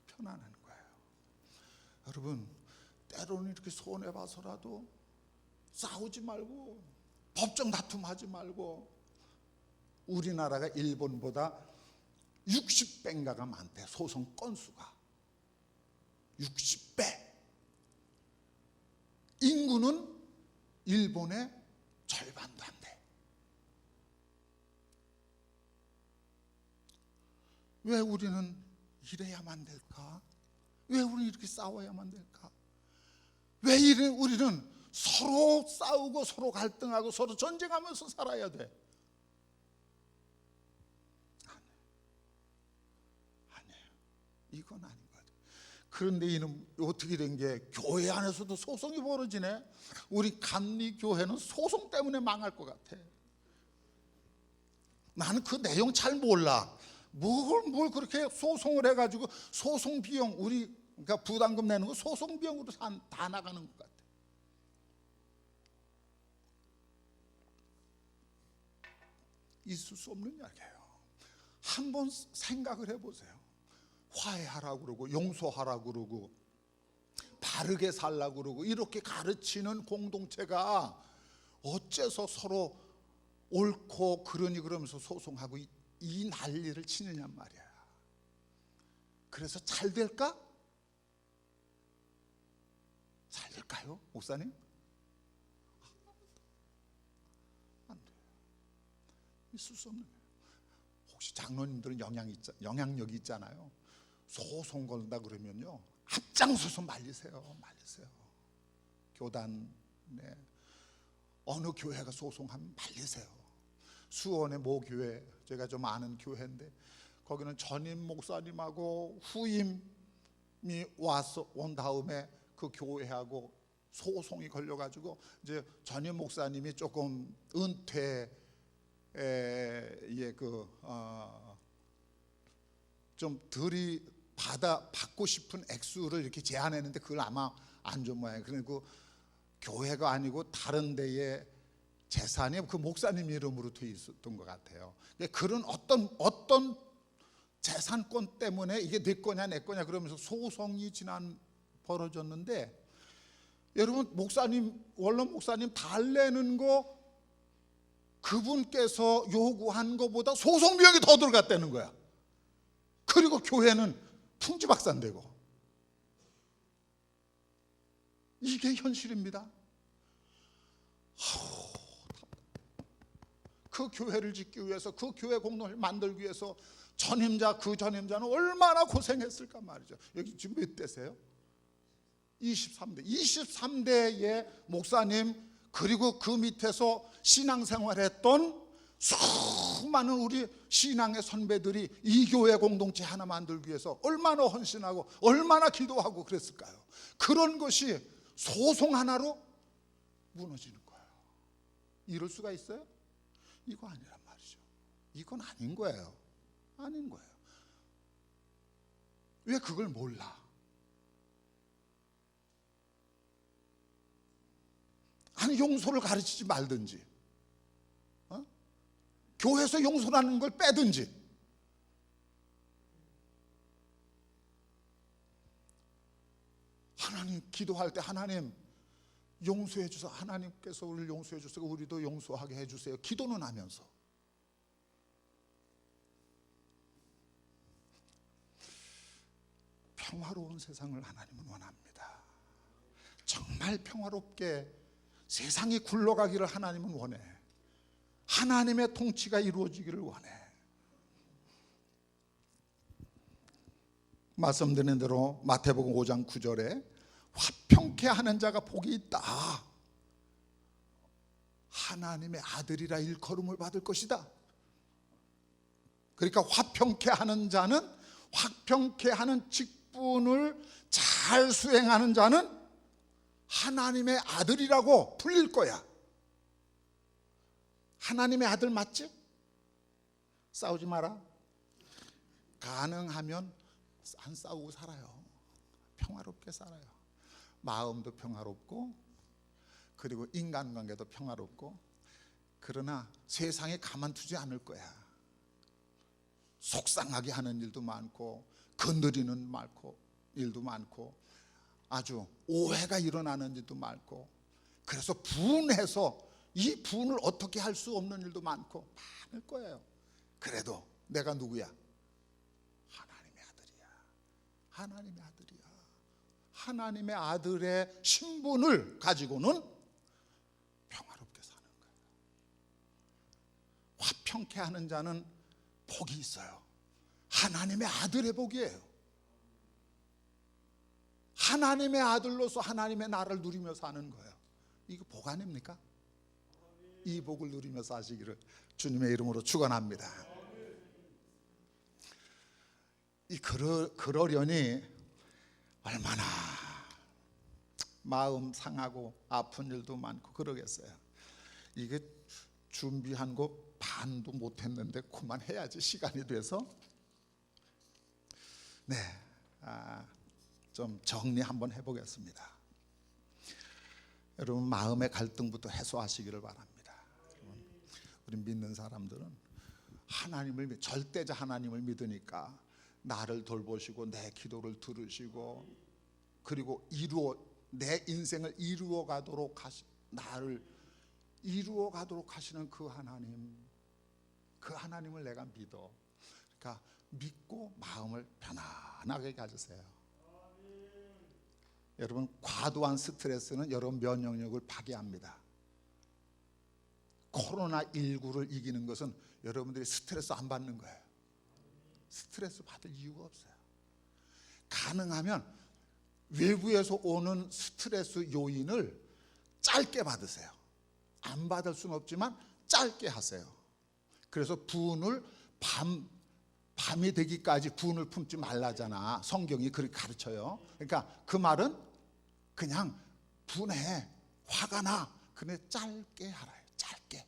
편안한 거예요. 여러분, 때로는 이렇게 손해봐서라도 싸우지 말고, 법정 다툼하지 말고. 우리나라가 일본보다 60배인가가 많대, 소송 건수가. 60배. 인구는 일본의 절반도 안 돼. 왜 우리는 이래야만 될까? 왜 우리는 이렇게 싸워야만 될까? 왜 우리는 서로 싸우고 서로 갈등하고 서로 전쟁하면서 살아야 돼? 아니에요. 이건 아닌 것 같아요. 그런데 이는 어떻게 된 게, 교회 안에서도 소송이 벌어지네. 우리 감리교회는 소송 때문에 망할 것 같아. 나는 그 내용 잘 몰라. 뭘 그렇게 소송을 해가지고 소송 비용, 그러니까 부담금 내는 거 소송 비용으로 다 나가는 것 같아. 있을 수 없는 이야기예요. 한번 생각을 해보세요. 화해하라고 그러고 용서하라고 그러고 바르게 살라고 그러고 이렇게 가르치는 공동체가 어째서 서로 옳고 그러면서 소송하고 이 난리를 치느냐 말이야. 그래서 잘 될까? 잘 될까요, 목사님? 안 돼요. 있을 수 없는 거예요. 혹시 장로님들은 영향력이 있잖아요. 소송 걸다 그러면요, 앞장서서 말리세요. 교단에 어느 교회가 소송하면 말리세요. 수원의 모 교회, 제가 좀 아는 교회인데, 거기는 전임 목사님하고 후임이 온 다음에 그 교회하고 소송이 걸려가지고, 이제 전임 목사님이 조금 은퇴에 좀 받고 싶은 액수를 이렇게 제안했는데 그걸 아마 안 준 모양이에요. 그리고 교회가 아니고 다른 데에 재산이 그 목사님 이름으로 돼 있었던 것 같아요. 그런 어떤 재산권 때문에 이게 내 거냐 내 거냐 그러면서 소송이 벌어졌는데, 여러분 목사님, 원로 목사님 달래는 거 그분께서 요구한 것보다 소송 비용이 더 들어갔다는 거야. 그리고 교회는 풍지박산되고. 이게 현실입니다. 그 교회를 짓기 위해서, 그 교회 공동을 만들기 위해서 전임자, 그 전임자는 얼마나 고생했을까 말이죠. 여기 지금 몇 대세요? 23대. 23대의 목사님, 그리고 그 밑에서 신앙생활했던 수많은 우리 신앙의 선배들이 이 교회 공동체 하나 만들기 위해서 얼마나 헌신하고 얼마나 기도하고 그랬을까요? 그런 것이 소송 하나로 무너지는 거예요. 이럴 수가 있어요? 이거 아니란 말이죠. 이건 아닌 거예요. 아닌 거예요. 왜 그걸 몰라? 아니, 용서를 가르치지 말든지, 교회에서 용서라는 걸 빼든지. 하나님 기도할 때 하나님 용서해 주세요. 하나님께서 우리를 용서해 주세요. 우리도 용서하게 해 주세요. 기도는 하면서. 평화로운 세상을 하나님은 원합니다. 정말 평화롭게 세상이 굴러가기를 하나님은 원해. 하나님의 통치가 이루어지기를 원해. 말씀드린 대로 마태복음 5장 9절에 화평케 하는 자가 복이 있다. 하나님의 아들이라 일컬음을 받을 것이다. 그러니까 화평케 하는 자는, 화평케 하는 직분을 잘 수행하는 자는 하나님의 아들이라고 불릴 거야. 하나님의 아들 맞지? 싸우지 마라. 가능하면 안 싸우고 살아요. 평화롭게 살아요. 마음도 평화롭고, 그리고 인간관계도 평화롭고. 그러나 세상에 가만두지 않을 거야. 속상하게 하는 일도 많고, 건드리는 일도 많고, 아주 오해가 일어나는 일도 많고, 그래서 분해서 이 분을 어떻게 할 수 없는 일도 많고 많을 거예요. 그래도 내가 누구야? 하나님의 아들이야. 하나님의 아들이야. 하나님의 아들의 신분을 가지고는 평화롭게 사는 거예요. 화평케 하는 자는 복이 있어요. 하나님의 아들의 복이에요. 하나님의 아들로서 하나님의 나라를 누리며 사는 거예요. 이거 복 아닙니까? 이 복을 누리며 사시기를 주님의 이름으로 축원합니다. 그러려니 얼마나 마음 상하고 아픈 일도 많고 그러겠어요. 이게 준비한 거 반도 못했는데 그만해야지, 시간이 돼서. 네, 좀 정리 한번 해보겠습니다. 여러분, 마음의 갈등부터 해소하시기를 바랍니다. 우리 믿는 사람들은 하나님을, 절대자 하나님을 믿으니까 나를 돌보시고 내 기도를 들으시고, 그리고 내 인생을 나를 이루어가도록 하시는 그 하나님을 내가 믿어. 그러니까 믿고 마음을 편안하게 가지세요. 여러분, 과도한 스트레스는 여러분 면역력을 파괴합니다. 코로나19를 이기는 것은 여러분들이 스트레스 안 받는 거예요. 스트레스 받을 이유가 없어요. 가능하면 외부에서 오는 스트레스 요인을 짧게 받으세요. 안 받을 수는 없지만 짧게 하세요. 그래서 분을 밤이 되기까지 분을 품지 말라잖아. 성경이 그렇게 가르쳐요. 그러니까 그 말은 그냥 분해, 화가 나. 근데 짧게 하라. 짧게.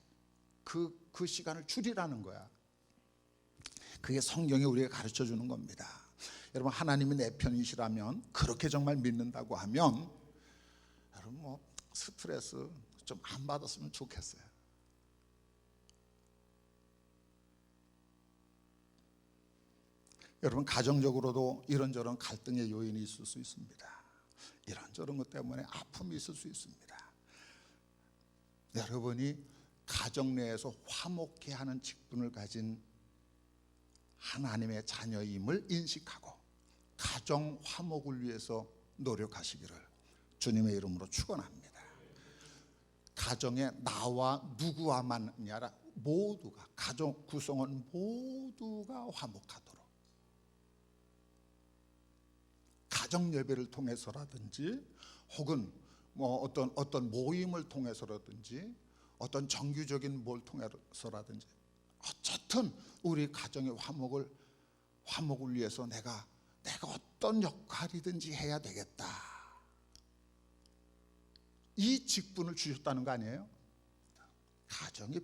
그 시간을 줄이라는 거야. 그게 성경이 우리가 가르쳐 주는 겁니다. 여러분, 하나님이 내 편이시라면, 그렇게 정말 믿는다고 하면, 여러분 스트레스 좀 안 받았으면 좋겠어요. 여러분, 가정적으로도 이런저런 갈등의 요인이 있을 수 있습니다. 이런저런 것 때문에 아픔이 있을 수 있습니다. 여러분이 가정 내에서 화목해 하는 직분을 가진 하나님의 자녀임을 인식하고 가정 화목을 위해서 노력하시기를 주님의 이름으로 축원합니다. 가정에 나와 누구와만이 아니라 모두가, 가정 구성원 모두가 화목하도록 가정 예배를 통해서라든지 혹은 뭐 어떤 모임을 통해서라든지 어떤 정규적인 뭘 통해서라든지 어쨌든 우리 가정의 화목을 위해서 내가 어떤 역할이든지 해야 되겠다. 이 직분을 주셨다는 거 아니에요? 가정이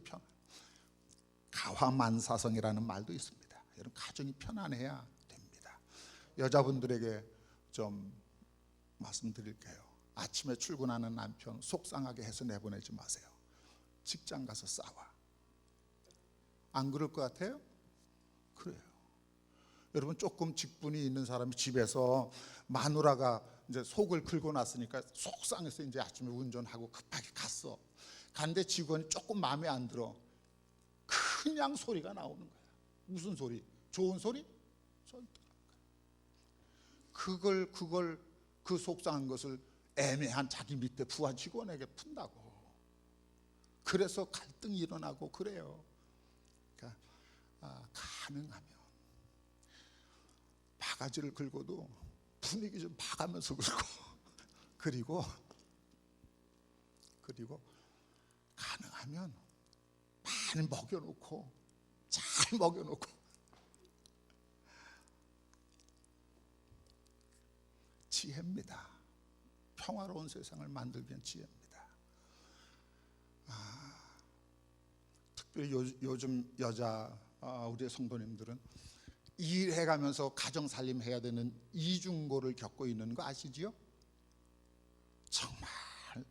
가화만사성이라는 말도 있습니다. 여러분, 가정이 편안해야 됩니다. 여자분들에게 좀 말씀드릴게요. 아침에 출근하는 남편 속상하게 해서 내보내지 마세요. 직장 가서 싸워. 안 그럴 것 같아요? 그래요. 여러분, 조금 직분이 있는 사람이 집에서 마누라가 이제 속을 긁고 났으니까 속상해서 이제 아침에 운전하고 급하게 갔어. 갔는데 직원이 조금 마음에 안 들어. 그냥 소리가 나오는 거야. 무슨 소리? 좋은 소리? 그걸 그 속상한 것을 애매한 자기 밑에 부하 직원에게 푼다고. 그래서 갈등이 일어나고 그래요. 그러니까 가능하면 바가지를 긁어도 분위기 좀 봐가면서 긁고 그리고 가능하면 많이 먹여놓고 잘 먹여놓고 지혜입니다. 평화로운 세상을 만들기 위한 지혜입니다. 특별히 요즘 여자 우리 성도님들은 일해가면서 가정 살림해야 되는 이중고를 겪고 있는 거 아시지요? 정말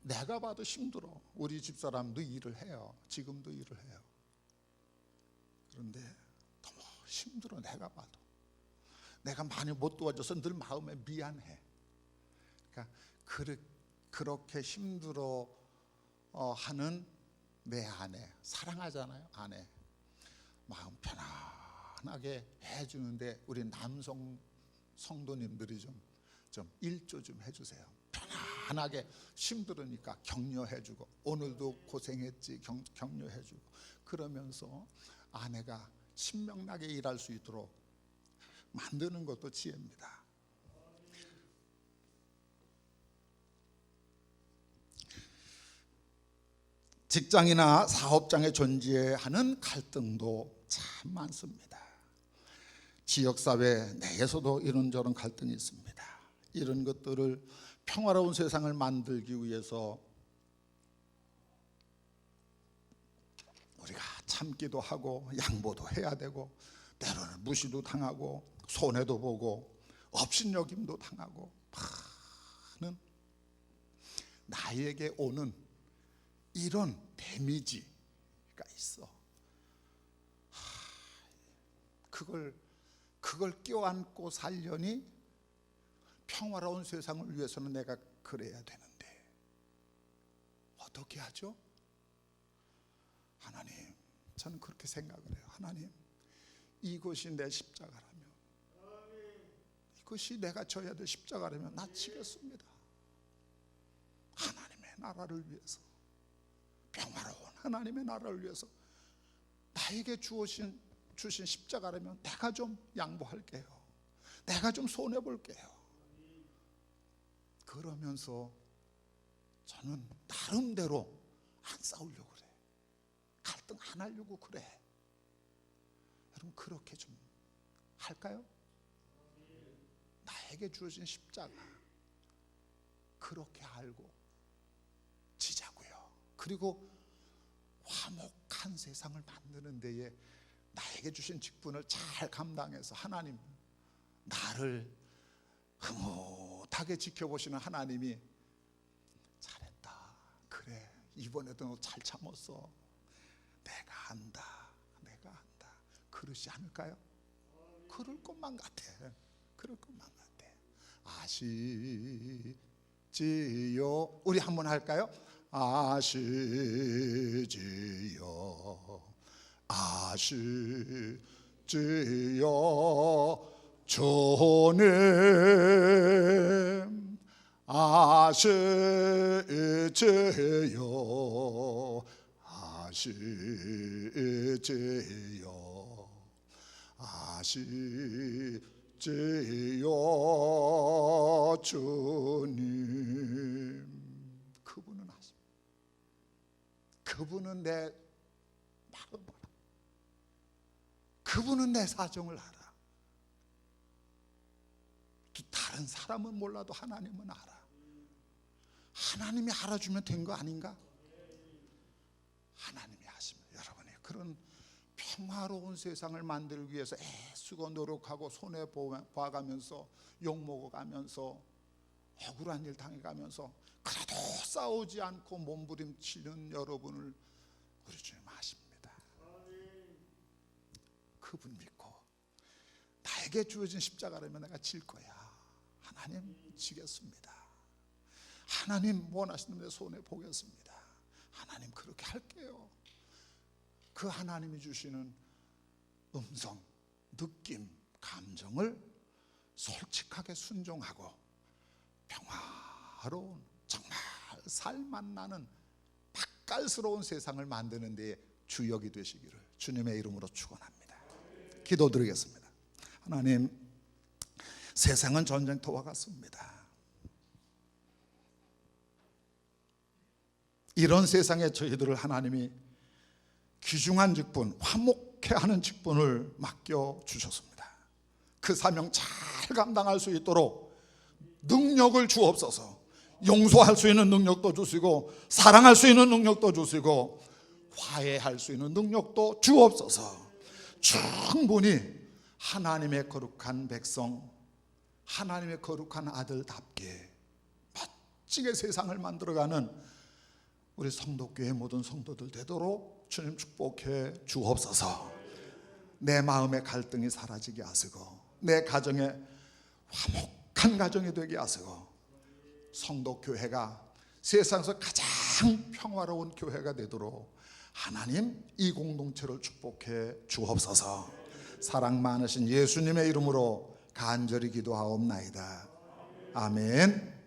내가 봐도 힘들어. 우리 집사람도 일을 해요. 지금도 일을 해요. 그런데 너무 힘들어. 내가 봐도 내가 많이 못 도와줘서 늘 마음에 미안해. 그러니까 그렇게 힘들어 하는 내 아내, 사랑하잖아요. 아내 마음 편안하게 해주는데 우리 남성 성도님들이 좀 일조 좀 해주세요. 편안하게 힘들으니까 격려해주고 오늘도 고생했지 격려해주고 그러면서 아내가 신명나게 일할 수 있도록 만드는 것도 지혜입니다. 직장이나 사업장에 존재하는 갈등도 참 많습니다. 지역사회 내에서도 이런저런 갈등이 있습니다. 이런 것들을 평화로운 세상을 만들기 위해서 우리가 참기도 하고 양보도 해야 되고 때로는 무시도 당하고 손해도 보고 업신여김도 당하고 많은 나에게 오는 이런 데미지가 있어. 그걸 껴안고 살려니 평화로운 세상을 위해서는 내가 그래야 되는데 어떻게 하죠? 하나님, 저는 그렇게 생각을 해요. 하나님, 이것이 내 십자가라면, 이것이 내가 져야 될 십자가라면 나 지겠습니다. 하나님의 나라를 위해서, 평화로운 하나님의 나라를 위해서 나에게 주신 십자가라면 내가 좀 양보할게요. 내가 좀 손해볼게요. 그러면서 저는 나름대로 안 싸우려고 그래. 갈등 안 하려고 그래. 여러분, 그렇게 좀 할까요? 나에게 주어진 십자가 그렇게 알고 지자고요. 그리고 화목한 세상을 만드는 데에 나에게 주신 직분을 잘 감당해서 하나님, 나를 흐뭇하게 지켜보시는 하나님이 잘했다. 그래, 이번에도 너 잘 참았어. 내가 한다. 그러지 않을까요? 그럴 것만 같아. 그럴 것만 같아. 아시지요? 우리 한번 할까요? 아시지요, 아시지요, 주님 아시지요, 아시지요, 아시지요, 주님. 그분은 아십니다. 그분은 내 마음을 알아. 그분은 내 사정을 알아. 또 다른 사람은 몰라도 하나님은 알아. 하나님이 알아주면 된 거 아닌가? 하나님이 아십니다. 여러분이 그런 평화로운 세상을 만들기 위해서 애쓰고 노력하고 손해 봐가면서 욕먹어가면서 억울한 일 당해가면서 그래도 싸우지 않고 몸부림치는 여러분을 우리 주님 아십니다. 그분 믿고 나에게 주어진 십자가라면 내가 질 거야. 하나님 지겠습니다. 하나님 원하시는 내 손에 보겠습니다. 하나님 그렇게 할게요. 그 하나님이 주시는 음성, 느낌, 감정을 솔직하게 순종하고 평화로운 정말 살맛 나는 맛깔스러운 세상을 만드는 데 주역이 되시기를 주님의 이름으로 축원합니다. 기도드리겠습니다. 하나님, 세상은 전쟁터와 같습니다. 이런 세상에 저희들을 하나님이 귀중한 직분, 화목해 하는 직분을 맡겨 주셨습니다. 그 사명 잘 감당할 수 있도록 능력을 주옵소서. 용서할 수 있는 능력도 주시고 사랑할 수 있는 능력도 주시고 화해할 수 있는 능력도 주옵소서. 충분히 하나님의 거룩한 백성, 하나님의 거룩한 아들답게 멋지게 세상을 만들어가는 우리 성도교회 모든 성도들 되도록 주님 축복해 주옵소서. 내 마음의 갈등이 사라지게 하시고 내 가정에 화목한 가정이 되게 하시고 성도교회가 세상에서 가장 평화로운 교회가 되도록 하나님 이 공동체를 축복해 주옵소서. 사랑 많으신 예수님의 이름으로 간절히 기도하옵나이다. 아멘.